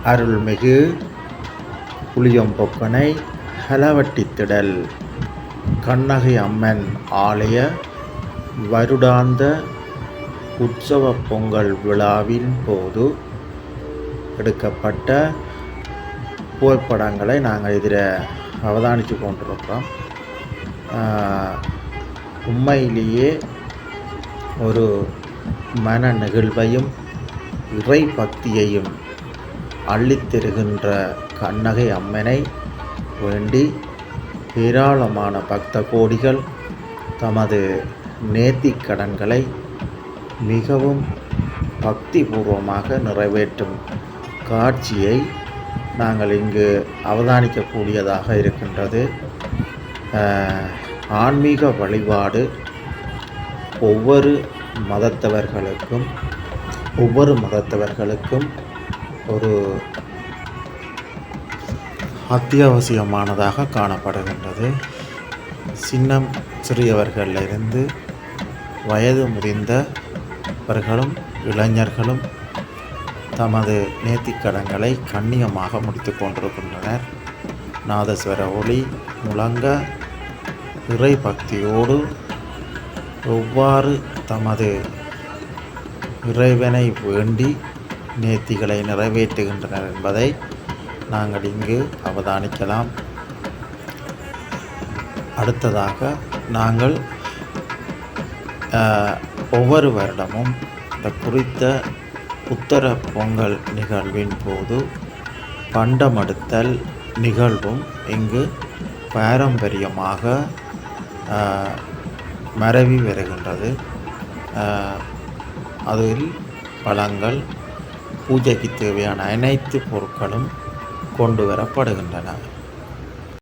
அருள்மிகு புளியம்பொக்கனை ஹலவட்டித்திடல் கண்ணகை அம்மன் ஆலய வருடாந்த உற்சவ பொங்கல் விழாவின் போது எடுக்கப்பட்ட புகைப்படங்களை நாங்கள் இதில் அவதானித்து கொண்டிருக்கிறோம். உண்மையிலேயே ஒரு மன நெகிழ்வையும் இறை பக்தியையும் அள்ளித்தருகின்ற கண்ணகை அம்மனை வேண்டி ஏராளமான பக்த கோடிகள் தமது நேர்த்திக் கடன்களை மிகவும் பக்திபூர்வமாக நிறைவேற்றும் காட்சியை நாங்கள் இங்கு அவதானிக்கக்கூடியதாக இருக்கின்றது. ஆன்மீக வழிபாடு ஒவ்வொரு மதத்தவர்களுக்கும் ஒரு அத்தியாவசியமானதாக காணப்படுகின்றது. சிறியவர்களிலிருந்து வயது முதிர்ந்தவர்களும் இளைஞர்களும் தமது நேர்த்திக்கடன்களை கண்ணியமாக முடித்து கொண்டிருக்கின்றனர். நாதஸ்வர ஒளி முழங்க இறை பக்தியோடு எவ்வாறு தமது இறைவனை வேண்டி நேர்த்திகளை நிறைவேற்றுகின்றனர் என்பதை நாங்கள் இங்கு அவதானிக்கலாம். அடுத்ததாக நாங்கள் ஒவ்வொரு வருடமும் இந்த குறித்த உத்தர பொங்கல் நிகழ்வின் போது பண்டமெடுத்தல் நிகழ்வும் இங்கு பாரம்பரியமாக மரவி வருகின்றது. அதில் பழங்கள், பூஜைக்கு தேவையான அனைத்து பொருட்களும் கொண்டு வரப்படுகின்றன.